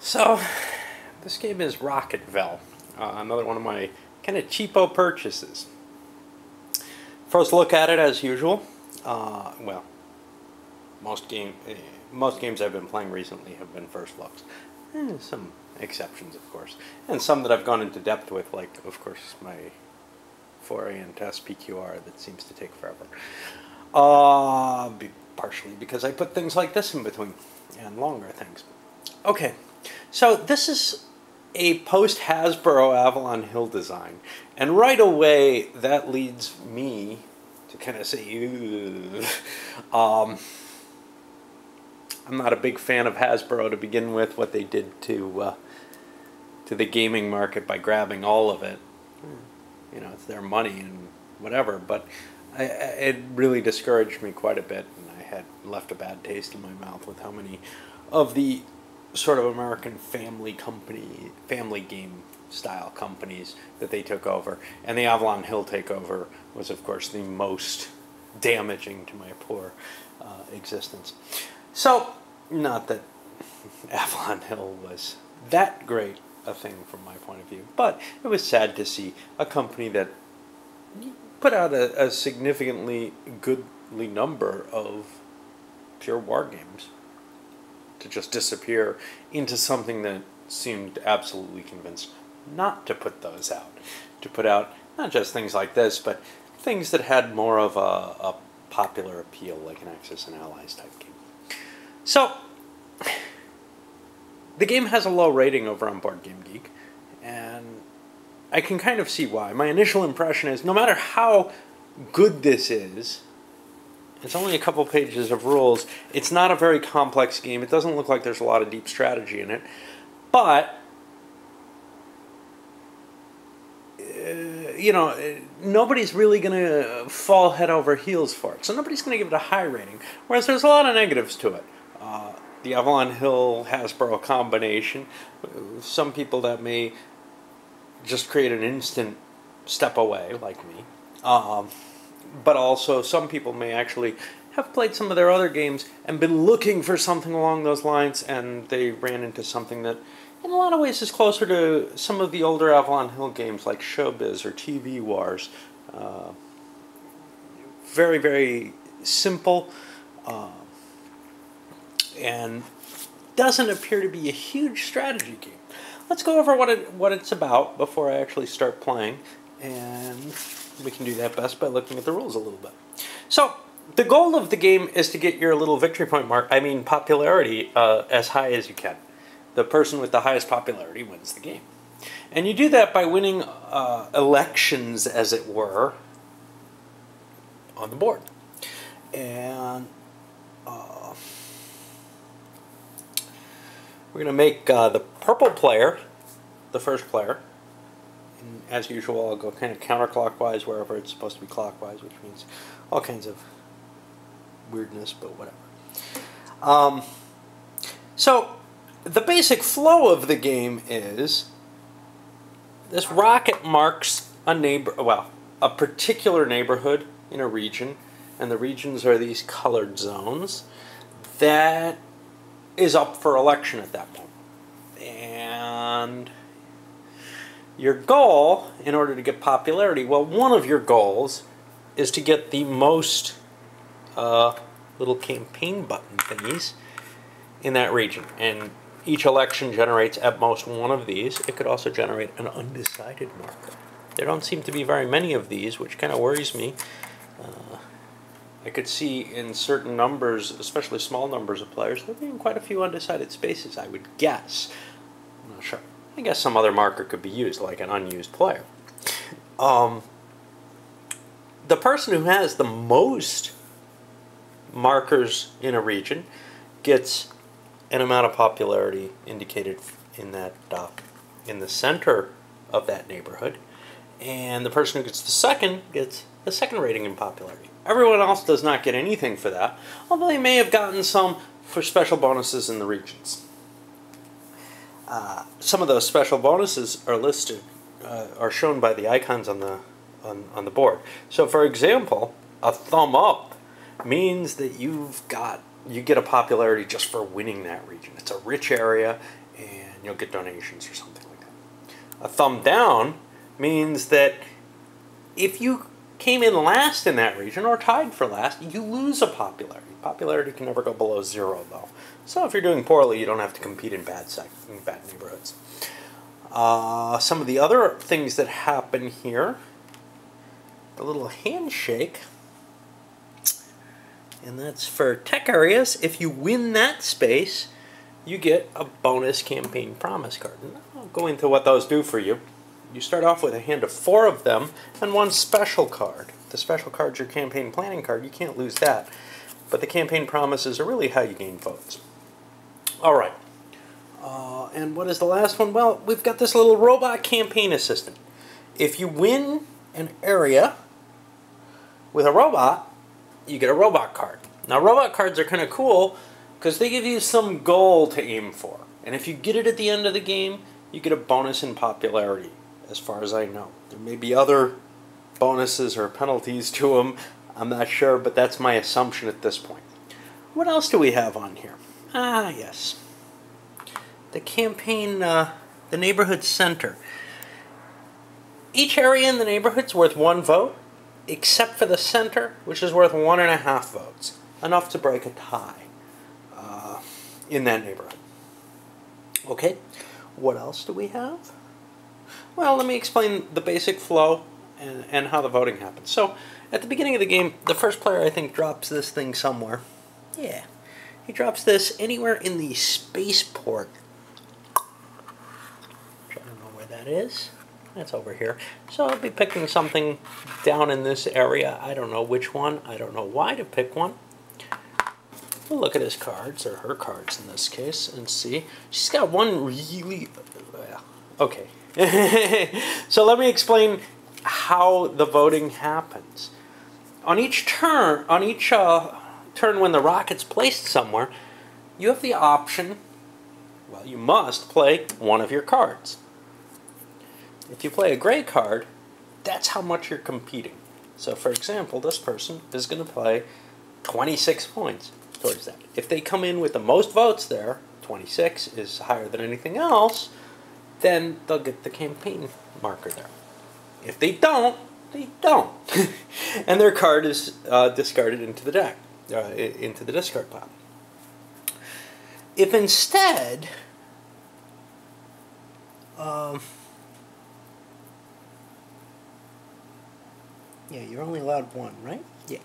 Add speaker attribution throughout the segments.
Speaker 1: So, this game is Rocketville, another one of my kind of cheapo purchases. First look at it as usual. Well, most games I've been playing recently have been first looks. Some exceptions, of course, and some that I've gone into depth with, like, of course, my foray into SPQR that seems to take forever. Partially because I put things like this in between, and longer things. Okay, so this is a post-Hasbro Avalon Hill design, and right away that leads me to kind of say, I'm not a big fan of Hasbro to begin with, what they did to the gaming market by grabbing all of it. You know, it's their money and whatever, but it really discouraged me quite a bit, and I had left a bad taste in my mouth with how many of the sort of American family game style companies that they took over. And the Avalon Hill takeover was, of course, the most damaging to my poor existence. So, not that Avalon Hill was that great a thing from my point of view, but it was sad to see a company that put out a significantly goodly number of pure war games to just disappear into something that seemed absolutely convinced not to put those out. To put out not just things like this, but things that had more of a popular appeal, like an Axis and Allies type game. So, the game has a low rating over on Board Game Geek, and I can kind of see why. My initial impression is, no matter how good this is, it's only a couple pages of rules. It's not a very complex game. It doesn't look like there's a lot of deep strategy in it. But, you know, nobody's really going to fall head over heels for it. So nobody's going to give it a high rating. Whereas there's a lot of negatives to it. The Avalon Hill Hasbro combination. Some people that may just create an instant step away, like me. But also, some people may actually have played some of their other games and been looking for something along those lines, and they ran into something that, in a lot of ways, is closer to some of the older Avalon Hill games like Showbiz or TV Wars. Very, very simple, and doesn't appear to be a huge strategy game. Let's go over what it's about before I actually start playing, and we can do that best by looking at the rules a little bit. So, the goal of the game is to get your little victory point popularity as high as you can. The person with the highest popularity wins the game. And you do that by winning elections, as it were, on the board. And we're going to make the purple player the first player. And as usual, I'll go kind of counterclockwise wherever it's supposed to be clockwise, which means all kinds of weirdness, but whatever. So, the basic flow of the game is this rocket marks a particular neighborhood in a region, and the regions are these colored zones that is up for election at that point. And your goal, in order to get popularity, well, one of your goals is to get the most little campaign button thingies in that region. And each election generates at most one of these. It could also generate an undecided marker. There don't seem to be very many of these, which kind of worries me. I could see in certain numbers, especially small numbers of players, there being quite a few undecided spaces, I would guess. I'm not sure. I guess some other marker could be used, like an unused player. The person who has the most markers in a region gets an amount of popularity indicated in that in the center of that neighborhood, and the person who gets the second gets the second rating in popularity. Everyone else does not get anything for that, although they may have gotten some for special bonuses in the regions. Some of those special bonuses are listed, are shown by the icons on the board. So, for example, a thumb up means that you get a popularity just for winning that region. It's a rich area, and you'll get donations or something like that. A thumb down means that if you came in last in that region or tied for last, you lose a popularity. Popularity can never go below 0, though. So if you're doing poorly, you don't have to compete in bad neighborhoods. Some of the other things that happen here, the little handshake, and that's for tech areas. If you win that space, you get a bonus campaign promise card. And I'll go into what those do for you. You start off with a hand of 4 of them and 1 special card. The special card's your campaign planning card. You can't lose that. But the campaign promises are really how you gain votes. All right. And what is the last one? Well, we've got this little robot campaign assistant. If you win an area with a robot, you get a robot card. Now, robot cards are kind of cool because they give you some goal to aim for. And if you get it at the end of the game, you get a bonus in popularity, as far as I know. There may be other bonuses or penalties to them. I'm not sure, but that's my assumption at this point. What else do we have on here? Ah, yes. The campaign, the neighborhood center. Each area in the neighborhood's worth 1 vote, except for the center, which is worth 1.5 votes. Enough to break a tie in that neighborhood. Okay, what else do we have? Well, let me explain the basic flow and how the voting happens. So, at the beginning of the game, the first player, I think, drops this thing somewhere. Yeah, he drops this anywhere in the spaceport. I don't know where that is. That's over here. So I'll be picking something down in this area. I don't know which one. I don't know why to pick one. We'll look at his cards, or her cards in this case, and see. She's got one really... Okay. So let me explain how the voting happens. On each turn when the rocket's placed somewhere, you have the option, well, you must play one of your cards. If you play a gray card, that's how much you're competing. So, for example, this person is going to play 26 points towards that. If they come in with the most votes there, 26 is higher than anything else, then they'll get the campaign marker there. If they don't, they don't. And their card is discarded into the deck, into the discard pile. If instead... yeah, you're only allowed 1, right? Yeah.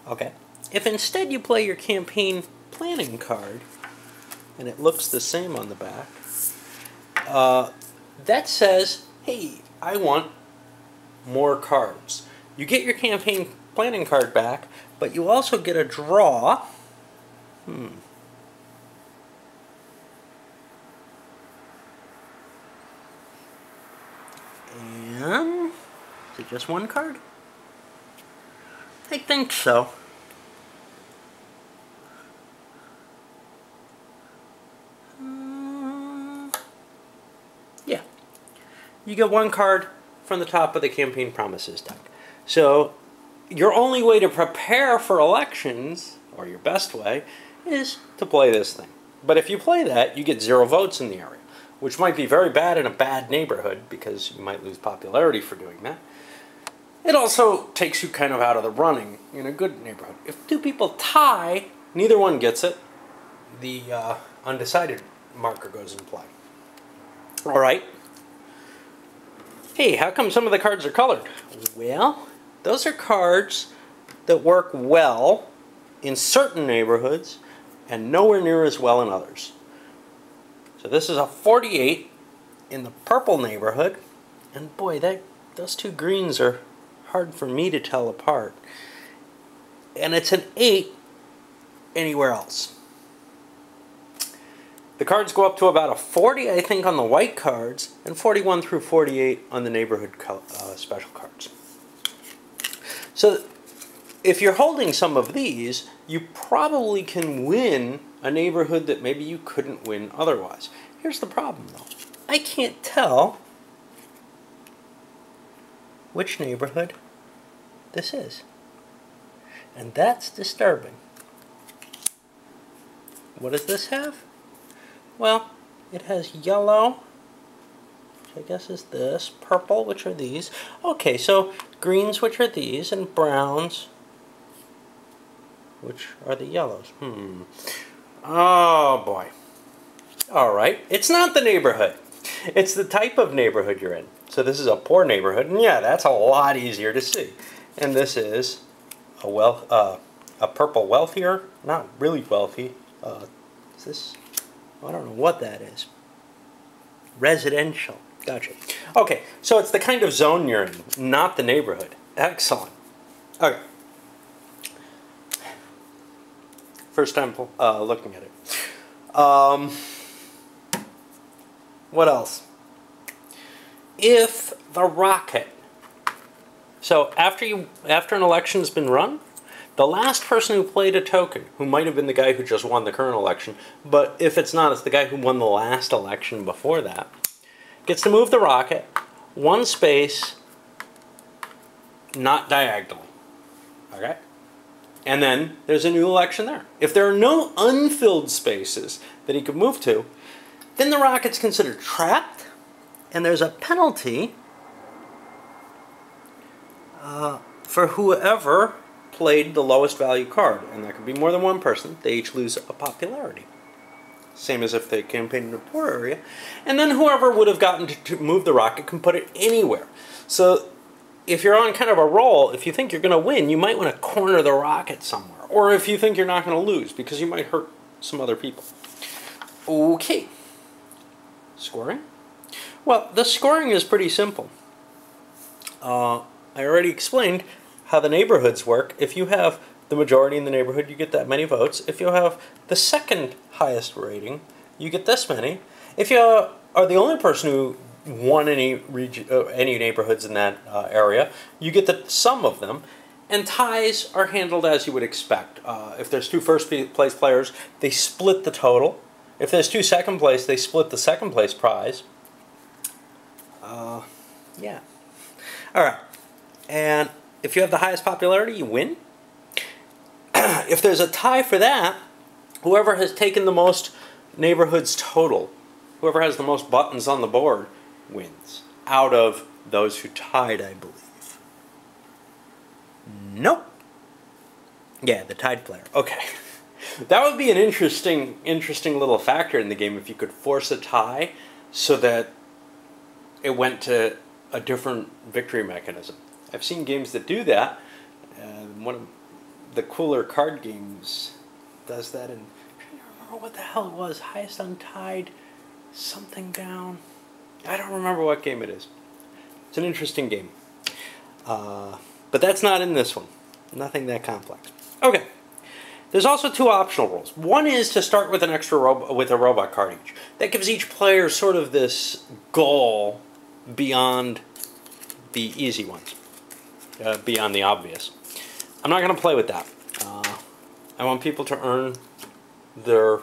Speaker 1: Okay. If instead you play your campaign planning card, and it looks the same on the back, that says, hey, I want more cards. You get your campaign planning card back, but you also get a draw. And is it just 1 card? I think so. Yeah. You get 1 card from the top of the campaign promises deck. So your only way to prepare for elections, or your best way, is to play this thing. But if you play that, you get 0 votes in the area, which might be very bad in a bad neighborhood because you might lose popularity for doing that. It also takes you kind of out of the running in a good neighborhood. If 2 people tie, neither one gets it. The undecided marker goes in play. All right. Hey, how come some of the cards are colored? Well, those are cards that work well in certain neighborhoods and nowhere near as well in others. So this is a 48 in the purple neighborhood, and boy, those 2 greens are hard for me to tell apart. And it's an 8 anywhere else. The cards go up to about a 40, I think, on the white cards, and 41 through 48 on the neighborhood special cards. So if you're holding some of these, you probably can win a neighborhood that maybe you couldn't win otherwise. Here's the problem, though. I can't tell which neighborhood this is. And that's disturbing. What does this have? Well, it has yellow, which I guess is this, purple, which are these. Okay, so greens, which are these, and browns, which are the yellows. Oh boy. Alright, it's not the neighborhood. It's the type of neighborhood you're in. So this is a poor neighborhood, and yeah, that's a lot easier to see. And this is a purple wealthier, not really wealthy. Is this? I don't know what that is. Residential. Gotcha. Okay, so it's the kind of zone you're in, not the neighborhood. Excellent. Okay. First time looking at it. What else? If the rocket. So after an election's been run, the last person who played a token, who might have been the guy who just won the current election, but if it's not, it's the guy who won the last election before that, gets to move the rocket one space, not diagonally. Okay? And then there's a new election there. If there are no unfilled spaces that he could move to, then the rocket's considered trapped, and there's a penalty for whoever played the lowest value card. And that could be more than one person. They each lose a popularity. Same as if they campaigned in a poor area. And then whoever would have gotten to move the rocket can put it anywhere. So if you're on kind of a roll, if you think you're going to win, you might want to corner the rocket somewhere. Or if you think you're not going to lose, because you might hurt some other people. Okay. Scoring? Well, the scoring is pretty simple. I already explained how the neighborhoods work. If you have the majority in the neighborhood, you get that many votes. If you have the second highest rating, you get this many. If you are the only person who won any neighborhoods in that area, you get the sum of them. And ties are handled as you would expect. If there's two first place players, they split the total. If there's two second place, they split the second place prize. Yeah. All right. And if you have the highest popularity, you win. If there's a tie for that, whoever has taken the most neighborhoods total, whoever has the most buttons on the board, wins. Out of those who tied, I believe. Nope. Yeah, the tied player. Okay. That would be an interesting little factor in the game if you could force a tie so that it went to a different victory mechanism. I've seen games that do that. One of the cooler card games does that, and I'm trying to remember what the hell it was. Highest untied, something down. I don't remember what game it is. It's an interesting game. But that's not in this one. Nothing that complex. Okay. There's also two optional rules. One is to start with an extra with a robot card each. That gives each player sort of this goal beyond the easy ones, beyond the obvious. I'm not going to play with that. I want people to earn their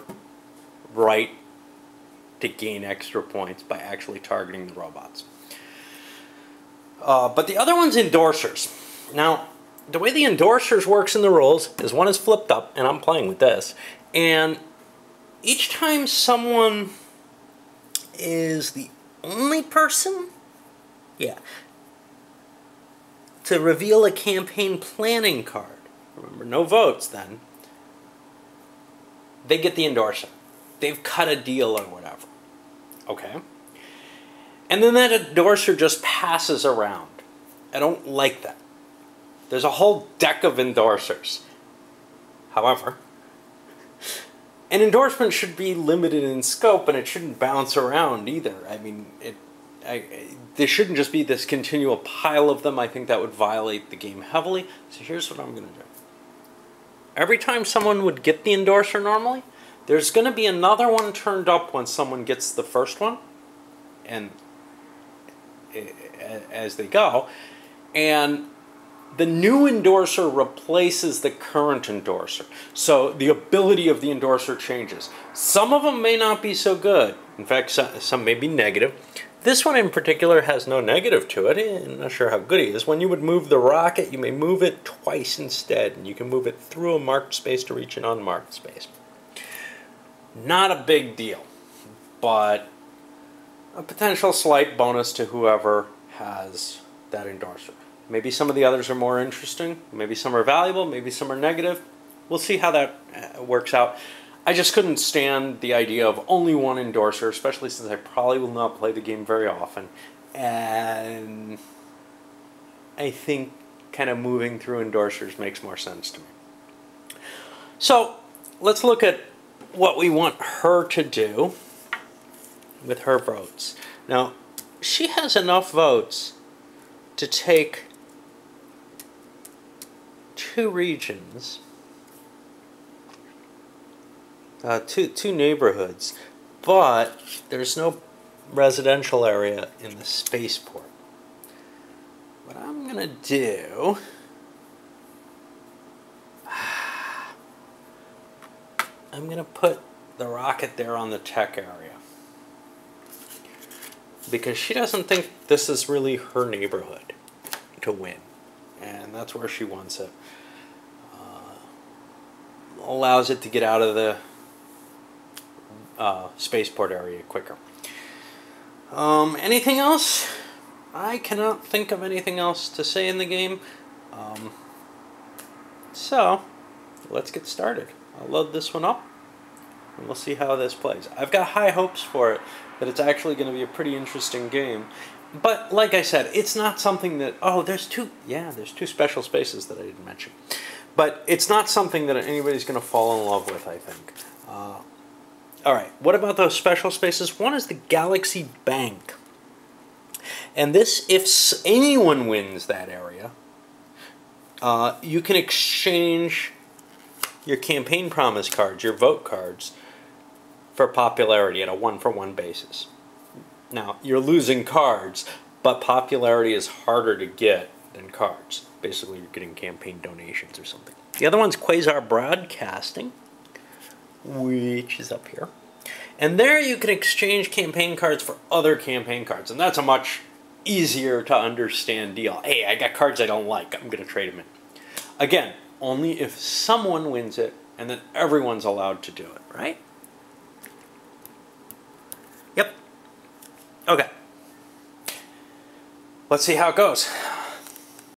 Speaker 1: right to gain extra points by actually targeting the robots. But the other one's endorsers. Now, the way the endorsers works in the rules is one is flipped up, and I'm playing with this, and each time someone is the only person, to reveal a campaign planning card, remember, no votes then, they get the endorser. They've cut a deal or whatever. Okay? And then that endorser just passes around. I don't like that. There's a whole deck of endorsers. However, an endorsement should be limited in scope, and it shouldn't bounce around either. I mean, there shouldn't just be this continual pile of them. I think that would violate the game heavily. So here's what I'm going to do. Every time someone would get the endorser normally, there's going to be another one turned up when someone gets the first one, and as they go, and the new endorser replaces the current endorser. So the ability of the endorser changes. Some of them may not be so good. In fact, some may be negative. This one in particular has no negative to it. I'm not sure how good he is. When you would move the rocket, you may move it twice instead. And you can move it through a marked space to reach an unmarked space. Not a big deal. but a potential slight bonus to whoever has that endorser. Maybe some of the others are more interesting. Maybe some are valuable. Maybe some are negative. We'll see how that works out. I just couldn't stand the idea of only one endorser, especially since I probably will not play the game very often. And I think kind of moving through endorsers makes more sense to me. So let's look at what we want her to do with her votes. Now, she has enough votes to take 2 regions, two neighborhoods, but there's no residential area in the spaceport. What I'm gonna do, I'm gonna put the rocket there on the tech area because she doesn't think this is really her neighborhood to win, and that's where she wants it. Allows it to get out of the spaceport area quicker. Anything else? I cannot think of anything else to say in the game. So, let's get started. I'll load this one up, and we'll see how this plays. I've got high hopes for it, that it's actually going to be a pretty interesting game. But, like I said, it's not something that... Oh, there's 2 special spaces that I didn't mention. But it's not something that anybody's going to fall in love with, I think. Alright, what about those special spaces? One is the Galaxy Bank. And this, if anyone wins that area, you can exchange your campaign promise cards, your vote cards, for popularity at a 1-for-1 basis. Now, you're losing cards, but popularity is harder to get than cards. Basically, you're getting campaign donations or something. The other one's Quasar Broadcasting, which is up here. And there you can exchange campaign cards for other campaign cards. And that's a much easier to understand deal. Hey, I got cards I don't like. I'm going to trade them in. Again, only if someone wins it, and then everyone's allowed to do it, right? Yep. Okay. Let's see how it goes.